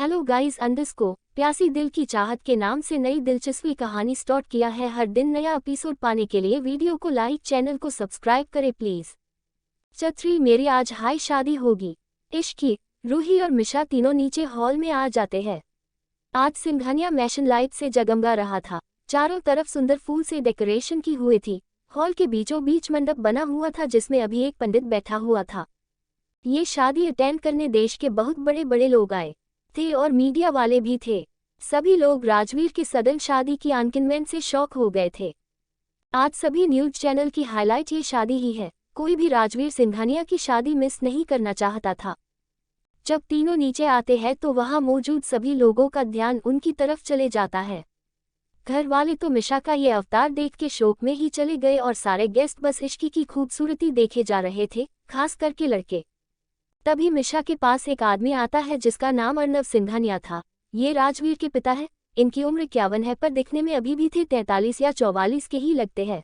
Hello guys अंडरस्को प्यासी दिल की चाहत के नाम से नई दिलचस्पी कहानी स्टार्ट किया है। हर दिन नया एपिसोड पाने के लिए वीडियो को लाइक चैनल को सब्सक्राइब करें प्लीज। चत्री मेरी आज हाई शादी होगी। इश्की रूही और मिशा तीनों नीचे हॉल में आ जाते हैं। आज सिंघानिया मैशन लाइट से जगमगा रहा था। चारों तरफ सुंदर फूल से डेकोरेशन की हुई थी। हॉल के बीचों बीच मंडप बना हुआ था जिसमें अभी एक पंडित बैठा हुआ था। ये शादी अटेंड करने देश के बहुत बड़े बड़े लोग आए थे और मीडिया वाले भी थे। सभी लोग राजवीर की सडन शादी की अनाउंसमेंट से शॉक हो गए थे। आज सभी न्यूज चैनल की हाईलाइट ये शादी ही है। कोई भी राजवीर सिंघानिया की शादी मिस नहीं करना चाहता था। जब तीनों नीचे आते हैं तो वहां मौजूद सभी लोगों का ध्यान उनकी तरफ चले जाता है। घर वाले तो मिशा का ये अवतार देख के शोक में ही चले गए और सारे गेस्ट बस इश्की की खूबसूरती देखे जा रहे थे, खास करके लड़के। तभी मिशा के पास एक आदमी आता है जिसका नाम अर्नव सिंघानिया था। ये राजवीर के पिता है। इनकी उम्र 51 है पर दिखने में अभी भी थे 43 या 44 के ही लगते हैं।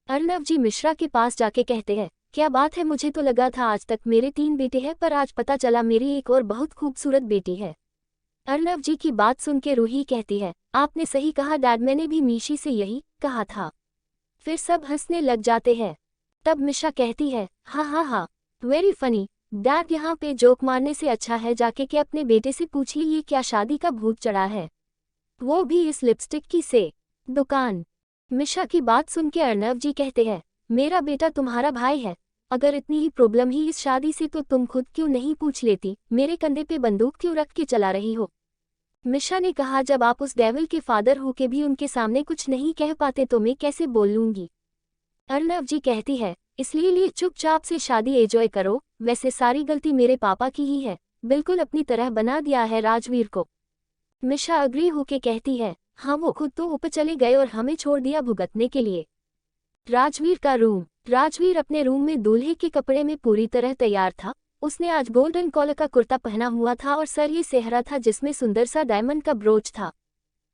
अर्नव जी मिश्रा के पास जाके कहते हैं, क्या बात है, मुझे तो लगा था आज तक मेरे 3 बेटे हैं पर आज पता चला मेरी एक और बहुत खूबसूरत बेटी है। अर्नव जी की बात सुन के रूही कहती है, आपने सही कहा डैड, मैंने भी मीशी से यही कहा था। फिर सब हंसने लग जाते हैं। तब मिशा कहती है, हाँ हाँ हाँ वेरी फनी डैड, यहाँ पे जोक मारने से अच्छा है जाके के अपने बेटे से पूछिए ये क्या शादी का भूत चढ़ा है, वो भी इस लिपस्टिक की से दुकान। मिशा की बात सुन के अर्नव जी कहते हैं, मेरा बेटा तुम्हारा भाई है, अगर इतनी ही प्रॉब्लम ही इस शादी से तो तुम खुद क्यों नहीं पूछ लेती, मेरे कंधे पे बंदूक क्यों रख के चला रही हो। मिशा ने कहा, जब आप उस डेविल के फादर हो के भी उनके सामने कुछ नहीं कह पाते तो मैं कैसे बोल लूंगी। अर्नव जी कहती है, इसलिए चुपचाप से शादी एंजॉय करो, वैसे सारी गलती मेरे पापा की ही है, बिल्कुल अपनी तरह बना दिया है राजवीर को। मिशा अग्री होके कहती है, हाँ वो खुद तो ऊपर चले गए और हमें छोड़ दिया भुगतने के लिए। राजवीर का रूम। राजवीर अपने रूम में दूल्हे के कपड़े में पूरी तरह तैयार था। उसने आज गोल्डन कॉलर का कुर्ता पहना हुआ था और सर ये सेहरा था जिसमें सुंदर सा डायमंड का ब्रोच था।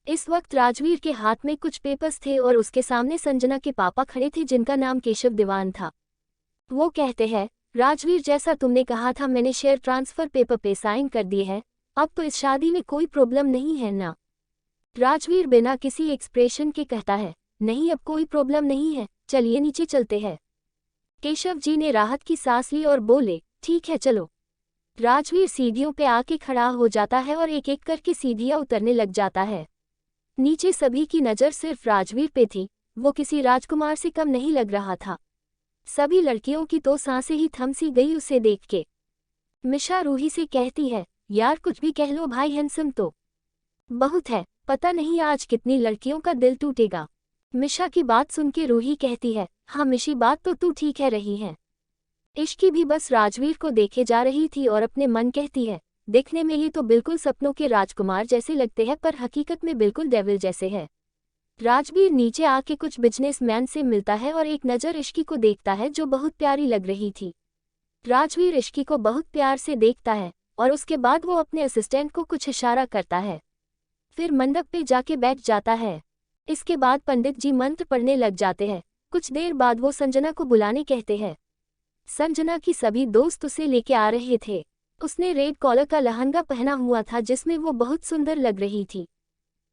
इस वक्त राजवीर के हाथ में कुछ पेपर्स थे और उसके सामने संजना के पापा खड़े थे जिनका नाम केशव दीवान था। वो कहते हैं, राजवीर जैसा तुमने कहा था मैंने शेयर ट्रांसफर पेपर पे साइन कर दिए हैं, अब तो इस शादी में कोई प्रॉब्लम नहीं है ना। राजवीर बिना किसी एक्सप्रेशन के कहता है, नहीं अब कोई प्रॉब्लम नहीं है, चलिए नीचे चलते हैं। केशव जी ने राहत की सांस ली और बोले, ठीक है चलो। राजवीर सीढ़ियों पे आके खड़ा हो जाता है और एक एक करके सीढ़ियां उतरने लग जाता है। नीचे सभी की नज़र सिर्फ राजवीर पे थी। वो किसी राजकुमार से कम नहीं लग रहा था। सभी लड़कियों की तो सांसें ही थम सी गई उसे देख के। मिशा रूही से कहती है, यार कुछ भी कह लो भाई, हैंडसम तो बहुत है, पता नहीं आज कितनी लड़कियों का दिल टूटेगा। मिशा की बात सुन के रूही कहती है, हाँ मिशी बात तो तू ठीक है रही है। इश्की भी बस राजवीर को देखे जा रही थी और अपने मन कहती है, देखने में ये तो बिल्कुल सपनों के राजकुमार जैसे लगते हैं पर हकीकत में बिल्कुल डेविल जैसे है। राजवीर नीचे आके कुछ बिजनेसमैन से मिलता है और एक नज़र इश्की को देखता है जो बहुत प्यारी लग रही थी। राजवीर इश्की को बहुत प्यार से देखता है और उसके बाद वो अपने असिस्टेंट को कुछ इशारा करता है, फिर मंडप पे जाके बैठ जाता है। इसके बाद पंडित जी मंत्र पढ़ने लग जाते हैं। कुछ देर बाद वो संजना को बुलाने कहते हैं। संजना की सभी दोस्त उसे लेके आ रहे थे। उसने रेड कॉलर का लहंगा पहना हुआ था जिसमें वो बहुत सुंदर लग रही थी।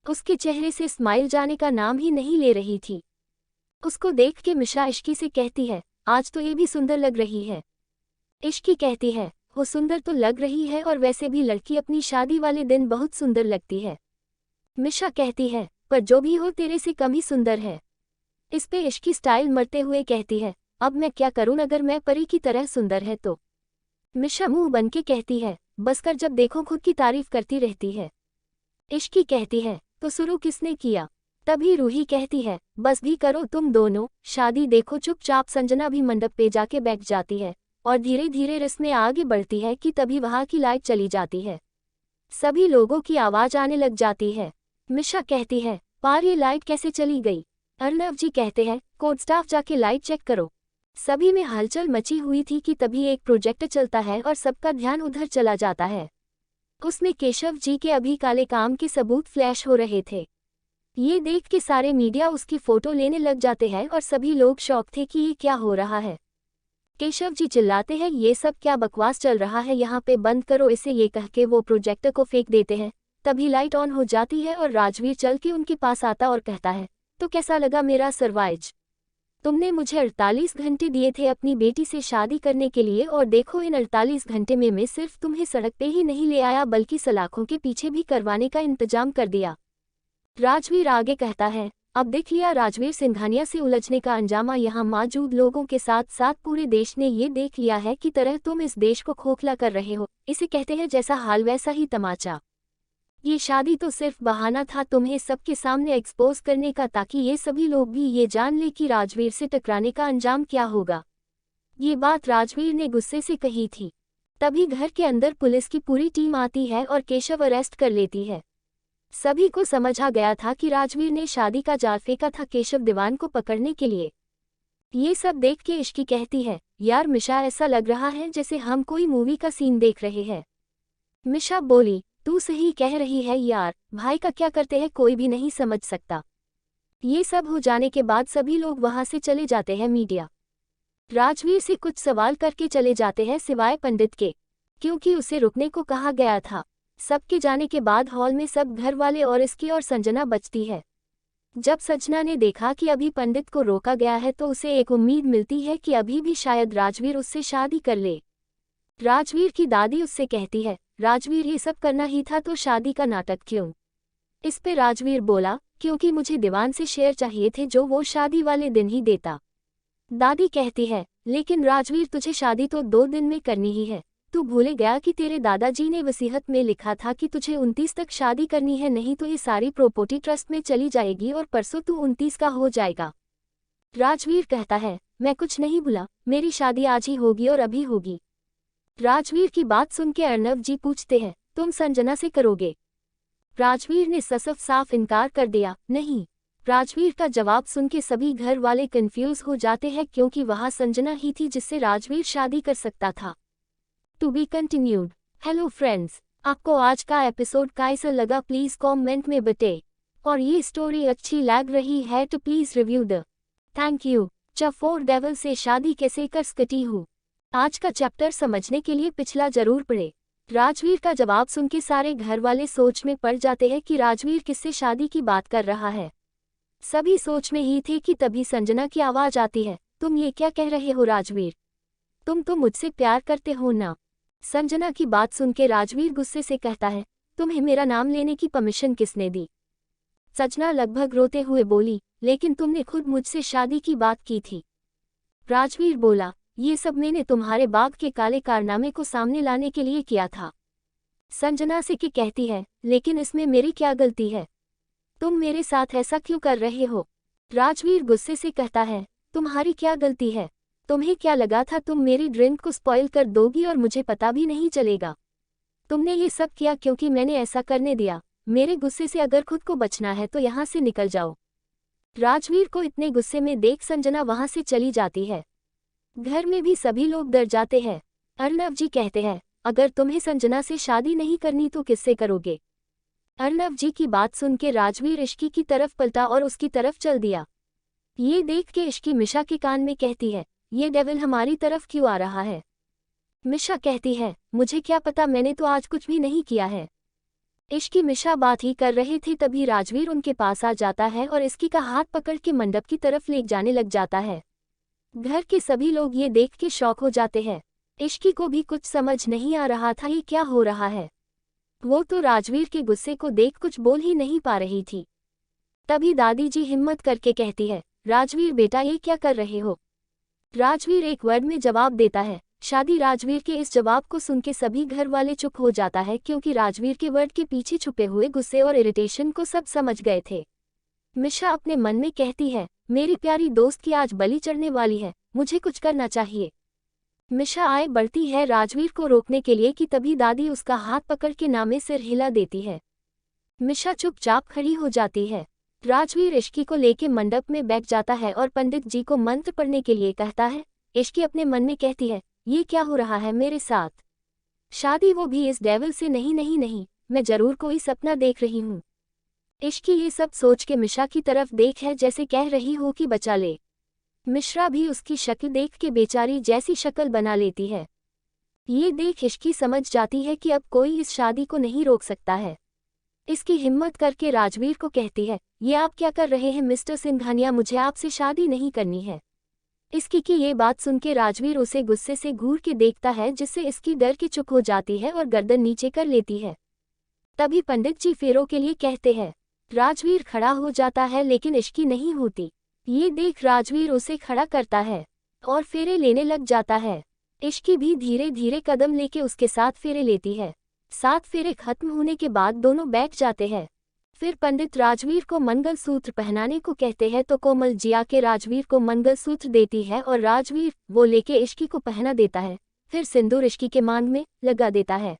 उसके चेहरे से स्माइल जाने का नाम ही नहीं ले रही थी। उसको देख के मिशा इश्की से कहती है, आज तो ये भी सुंदर लग रही है। इश्की कहती है, वो सुंदर तो लग रही है और वैसे भी लड़की अपनी शादी वाले दिन बहुत सुंदर लगती है। मिशा कहती है, पर जो भी हो तेरे से कम ही सुंदर है। इस पे इश्की स्टाइल मरते हुए कहती है, अब मैं क्या करूं अगर मैं परी की तरह सुंदर है तो। मिशा मुंह बन के कहती है, बस कर, जब देखो खुद की तारीफ करती रहती है। इश्की कहती है, तो शुरू किसने किया। तभी रूही कहती है, बस भी करो तुम दोनों, शादी देखो चुपचाप। संजना भी मंडप पे जाके बैठ जाती है और धीरे धीरे रस्में आगे बढ़ती है कि तभी वहां की लाइट चली जाती है। सभी लोगों की आवाज आने लग जाती है। मिशा कहती है, पार ये लाइट कैसे चली गई। अर्नव जी कहते हैं, कोड स्टाफ जाके लाइट चेक करो। सभी में हलचल मची हुई थी कि तभी एक प्रोजेक्टर चलता है और सबका ध्यान उधर चला जाता है। उसमें केशव जी के अभी काले काम के सबूत फ्लैश हो रहे थे। ये देख के सारे मीडिया उसकी फोटो लेने लग जाते हैं और सभी लोग शॉक थे कि ये क्या हो रहा है। केशव जी चिल्लाते हैं, ये सब क्या बकवास चल रहा है, यहाँ पे बंद करो इसे। ये कह के वो प्रोजेक्टर को फेंक देते हैं। तभी लाइट ऑन हो जाती है और राजवीर चल के उनके पास आता और कहता है, तो कैसा लगा मेरा सरवाइज? तुमने मुझे 48 घंटे दिए थे अपनी बेटी से शादी करने के लिए, और देखो इन 48 घंटे में मैं सिर्फ तुम्हें सड़क पे ही नहीं ले आया बल्कि सलाखों के पीछे भी करवाने का इंतजाम कर दिया। राजवीर आगे कहता है, अब देख लिया राजवीर सिंघानिया से उलझने का अंजामा। यहाँ मौजूद लोगों के साथ साथ पूरे देश ने ये देख लिया है कि तरह तुम इस देश को खोखला कर रहे हो। इसे कहते हैं जैसा हाल वैसा ही तमाचा। ये शादी तो सिर्फ बहाना था तुम्हें सबके सामने एक्सपोज करने का, ताकि ये सभी लोग भी ये जान ले कि राजवीर से टकराने का अंजाम क्या होगा। ये बात राजवीर ने गुस्से से कही थी। तभी घर के अंदर पुलिस की पूरी टीम आती है और केशव अरेस्ट कर लेती है। सभी को समझ आ गया था कि राजवीर ने शादी का जाल फेंका था केशव दीवान को पकड़ने के लिए। ये सब देख के इश्की कहती है, यार मिशा, ऐसा लग रहा है जैसे हम कोई मूवी का सीन देख रहे हैं। मिशा बोली, तू सही कह रही है यार, भाई का क्या करते हैं कोई भी नहीं समझ सकता। ये सब हो जाने के बाद सभी लोग वहां से चले जाते हैं। मीडिया राजवीर से कुछ सवाल करके चले जाते हैं सिवाय पंडित के, क्योंकि उसे रुकने को कहा गया था। सबके जाने के बाद हॉल में सब घर वाले और इसकी और संजना बचती है। जब संजना ने देखा कि अभी पंडित को रोका गया है तो उसे एक उम्मीद मिलती है कि अभी भी शायद राजवीर उससे शादी कर ले। राजवीर की दादी उससे कहती है, राजवीर ये सब करना ही था तो शादी का नाटक क्यों? इस पे राजवीर बोला, क्योंकि मुझे दीवान से शेयर चाहिए थे जो वो शादी वाले दिन ही देता। दादी कहती है, लेकिन राजवीर तुझे शादी तो 2 दिन में करनी ही है। तू भूले गया कि तेरे दादाजी ने वसीयत में लिखा था कि तुझे 29 तक शादी करनी है, नहीं तो ये सारी प्रॉपर्टी ट्रस्ट में चली जाएगी और परसों तू 29 का हो जाएगा। राजवीर कहता है, मैं कुछ नहीं भूला, मेरी शादी आज ही होगी और अभी होगी। राजवीर की बात सुन के अर्नव जी पूछते हैं, तुम संजना से करोगे? राजवीर ने ससफ साफ इनकार कर दिया, नहीं। राजवीर का जवाब सुन के सभी घर वाले कंफ्यूज हो जाते हैं, क्योंकि वहां संजना ही थी जिससे राजवीर शादी कर सकता था। To be continued. Hello friends, आपको आज का एपिसोड कैसा लगा प्लीज कमेंट में बताएं, और ये स्टोरी अच्छी लग रही है तो please review the. Thank you. चफोर डेविल से शादी कैसे कर सकती हूँ? आज का चैप्टर समझने के लिए पिछला जरूर पढ़े। राजवीर का जवाब सुन के सारे घर वाले सोच में पड़ जाते हैं कि राजवीर किससे शादी की बात कर रहा है। सभी सोच में ही थे कि तभी संजना की आवाज आती है, तुम ये क्या कह रहे हो राजवीर? तुम तो मुझसे प्यार करते हो ना? संजना की बात सुन के राजवीर गुस्से से कहता है, तुम्हें मेरा नाम लेने की परमिशन किसने दी? संजना लगभग रोते हुए बोली, लेकिन तुमने खुद मुझसे शादी की बात की थी। राजवीर बोला, ये सब मैंने तुम्हारे बाप के काले कारनामे को सामने लाने के लिए किया था। संजना से कि कहती है, लेकिन इसमें मेरी क्या गलती है? तुम मेरे साथ ऐसा क्यों कर रहे हो? राजवीर गुस्से से कहता है, तुम्हारी क्या गलती है? तुम्हें क्या लगा था तुम मेरी ड्रिंक को स्पॉइल कर दोगी और मुझे पता भी नहीं चलेगा? तुमने ये सब किया क्योंकि मैंने ऐसा करने दिया। मेरे गुस्से से अगर खुद को बचना है तो यहाँ से निकल जाओ। राजवीर को इतने गुस्से में देख संजना वहां से चली जाती है। घर में भी सभी लोग डर जाते हैं। अर्नव जी कहते हैं, अगर तुम्हें संजना से शादी नहीं करनी तो किससे करोगे? अर्नव जी की बात सुन के राजवीर इश्की की तरफ पलटा और उसकी तरफ चल दिया। ये देख के इश्की मिशा के कान में कहती है, ये डेविल हमारी तरफ क्यों आ रहा है? मिशा कहती है, मुझे क्या पता, मैंने तो आज कुछ भी नहीं किया है। इश्की मिशा बात ही कर रहे थे तभी राजवीर उनके पास आ जाता है और इश्की का हाथ पकड़ के मंडप की तरफ ले जाने लग जाता है। घर के सभी लोग ये देख के शॉक हो जाते हैं। इश्की को भी कुछ समझ नहीं आ रहा था ये क्या हो रहा है। वो तो राजवीर के गुस्से को देख कुछ बोल ही नहीं पा रही थी। तभी दादी जी हिम्मत करके कहती है, राजवीर बेटा ये क्या कर रहे हो? राजवीर एक वर्ड में जवाब देता है, शादी। राजवीर के इस जवाब को सुन के सभी घर वाले चुप हो जाता है, क्योंकि राजवीर के वर्ड के पीछे छुपे हुए गुस्से और इरिटेशन को सब समझ गए थे। मिशा अपने मन में कहती है, मेरी प्यारी दोस्त की आज बलि चढ़ने वाली है, मुझे कुछ करना चाहिए। मिशा आए बढ़ती है राजवीर को रोकने के लिए कि तभी दादी उसका हाथ पकड़ के नामे सिर हिला देती है। मिशा चुपचाप खड़ी हो जाती है। राजवीर इश्की को लेके मंडप में बैठ जाता है और पंडित जी को मंत्र पढ़ने के लिए कहता है। इश्की अपने मन में कहती है, ये क्या हो रहा है मेरे साथ? शादी, वो भी इस डेविल से? नहीं नहीं नहीं, मैं जरूर कोई सपना देख रही हूँ। इश्की ये सब सोच के मिशा की तरफ देख है जैसे कह रही हो कि बचा ले। मिश्रा भी उसकी शक्ल देख के बेचारी जैसी शक्ल बना लेती है। ये देख इश्की समझ जाती है कि अब कोई इस शादी को नहीं रोक सकता है। इसकी हिम्मत करके राजवीर को कहती है, ये आप क्या कर रहे हैं मिस्टर सिंघानिया, मुझे आपसे शादी नहीं करनी है। इसकी की ये बात सुन के राजवीर उसे गुस्से से घूर के देखता है, जिससे इसकी डर के चुप हो जाती है और गर्दन नीचे कर लेती है। तभी पंडित जी फेरों के लिए कहते हैं। राजवीर खड़ा हो जाता है लेकिन इश्की नहीं होती। ये देख राजवीर उसे खड़ा करता है और फेरे लेने लग जाता है। इश्की भी धीरे धीरे कदम लेके उसके साथ फेरे लेती है। 7 फेरे खत्म होने के बाद दोनों बैठ जाते हैं। फिर पंडित राजवीर को मंगलसूत्र पहनाने को कहते हैं तो कोमल जी आके राजवीर को मंगलसूत्र देती है और राजवीर वो लेके इश्की को पहना देता है। फिर सिंदूर इश्की के मांग में लगा देता है।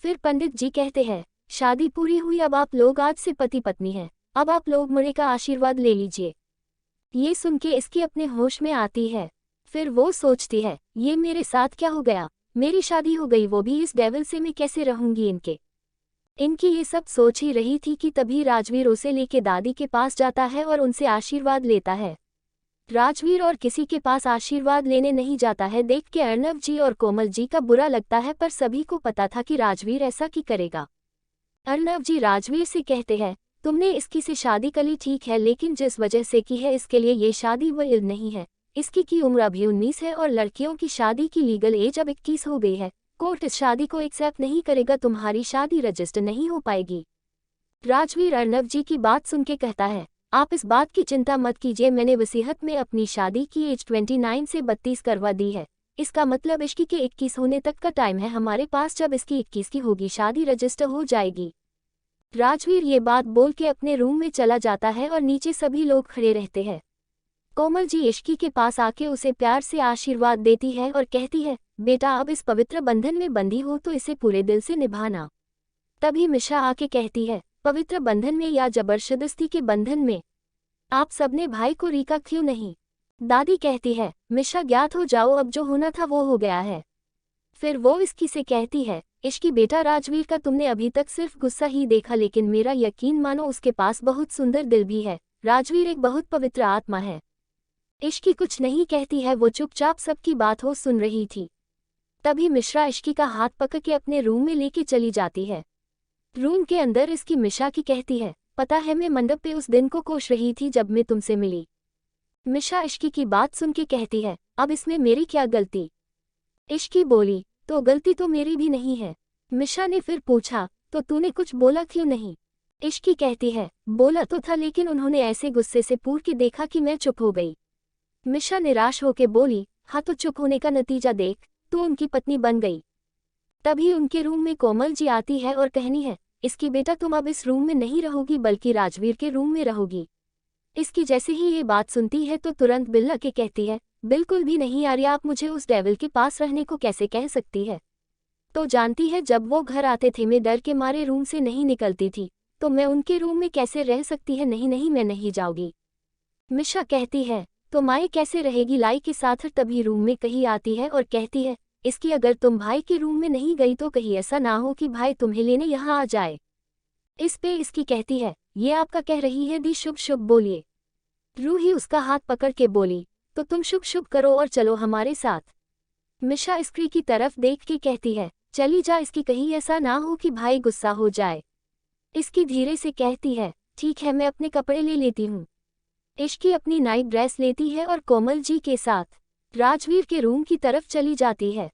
फिर पंडित जी कहते हैं, शादी पूरी हुई, अब आप लोग आज से पति पत्नी हैं, अब आप लोग मुझे का आशीर्वाद ले लीजिए। ये सुन के इसकी अपने होश में आती है। फिर वो सोचती है, ये मेरे साथ क्या हो गया, मेरी शादी हो गई, वो भी इस डेविल से, मैं कैसे रहूंगी इनकी ये सब सोच ही रही थी कि तभी राजवीर उसे लेके दादी के पास जाता है और उनसे आशीर्वाद लेता है। राजवीर और किसी के पास आशीर्वाद लेने नहीं जाता है देख के अर्णव जी और कोमल जी का बुरा लगता है, पर सभी को पता था कि राजवीर ऐसा की करेगा। अर्णव जी राजवीर से कहते हैं, तुमने इसकी से शादी कर ली ठीक है, लेकिन जिस वजह से की है इसके लिए ये शादी वैध नहीं है। इसकी की उम्र अभी 19 है और लड़कियों की शादी की लीगल एज अब 21 हो गई है। कोर्ट इस शादी को एक्सेप्ट नहीं करेगा, तुम्हारी शादी रजिस्टर नहीं हो पाएगी। राजवीर अर्णव जी की बात सुन के कहता है, आप इस बात की चिंता मत कीजिए, मैंने वसीयत में अपनी शादी की एज 29 से 32 करवा दी है। इसका मतलब इश्की के 21 होने तक का टाइम है हमारे पास, जब इसकी 21 की होगी शादी रजिस्टर हो जाएगी। राजवीर ये बात बोल के अपने रूम में चला जाता है और नीचे सभी लोग खड़े रहते हैं। कोमल जी इश्की के पास आके उसे प्यार से आशीर्वाद देती है और कहती है, बेटा अब इस पवित्र बंधन में बंधी हो तो इसे पूरे दिल से निभाना। तभी मिशा आके कहती है, पवित्र बंधन में या जबरदस्ती के बंधन में, आप सबने भाई को रीका क्यों नहीं। दादी कहती है, मिशा ज्ञात हो जाओ, अब जो होना था वो हो गया है। फिर वो इसकी से कहती है, इश्की बेटा राजवीर का तुमने अभी तक सिर्फ गुस्सा ही देखा, लेकिन मेरा यकीन मानो उसके पास बहुत सुंदर दिल भी है। राजवीर एक बहुत पवित्र आत्मा है। इश्की कुछ नहीं कहती है, वो चुपचाप सबकी बात हो सुन रही थी। तभी मिश्रा इश्की का हाथ पकड़ के अपने रूम में लेके चली जाती है। रूम के अंदर इसकी मिशा की कहती है, पता है मैं मंडप पे उस दिन को कोस रही थी जब मैं तुमसे मिली। मिशा इश्की की बात सुन के कहती है, अब इसमें मेरी क्या गलती। इश्की बोली, तो गलती तो मेरी भी नहीं है। मिशा ने फिर पूछा, तो तूने कुछ बोला क्यों नहीं। इश्की कहती है, बोला तो था, लेकिन उन्होंने ऐसे गुस्से से पूर के देखा कि मैं चुप हो गई। मिशा निराश होके बोली, हाँ तो चुप होने का नतीजा देख, तू उनकी पत्नी बन गई। तभी उनके रूम में कोमल जी आती है और कहनी है, इसकी बेटा तुम अब इस रूम में नहीं रहोगी बल्कि राजवीर के रूम में रहोगी। इसकी जैसे ही ये बात सुनती है तो तुरंत बिल्ला के कहती है, बिल्कुल भी नहीं आर्या, आप मुझे उस डेविल के पास रहने को कैसे कह सकती है। तो जानती है जब वो घर आते थे मैं डर के मारे रूम से नहीं निकलती थी, तो मैं उनके रूम में कैसे रह सकती है। नहीं नहीं मैं नहीं जाऊंगी। मिशा कहती है, तो माए कैसे रहेगी लाई के साथ। तभी रूम में कहीं आती है और कहती है, इसकी अगर तुम भाई के रूम में नहीं गई तो कहीं ऐसा ना हो कि भाई तुम्हें लेने यहाँ आ जाए। इस पे इसकी कहती है, ये आपका कह रही है दी, शुभ शुभ बोलिए। रूही उसका हाथ पकड़ के बोली, तो तुम शुभ शुभ करो और चलो हमारे साथ। मिशा स्त्री की तरफ देख के कहती है, चली जा, इसकी कहीं ऐसा ना हो कि भाई गुस्सा हो जाए। इसकी धीरे से कहती है, ठीक है मैं अपने कपड़े ले लेती हूँ। इश्की अपनी नाइट ड्रेस लेती है और कोमल जी के साथ राजवीर के रूम की तरफ चली जाती है।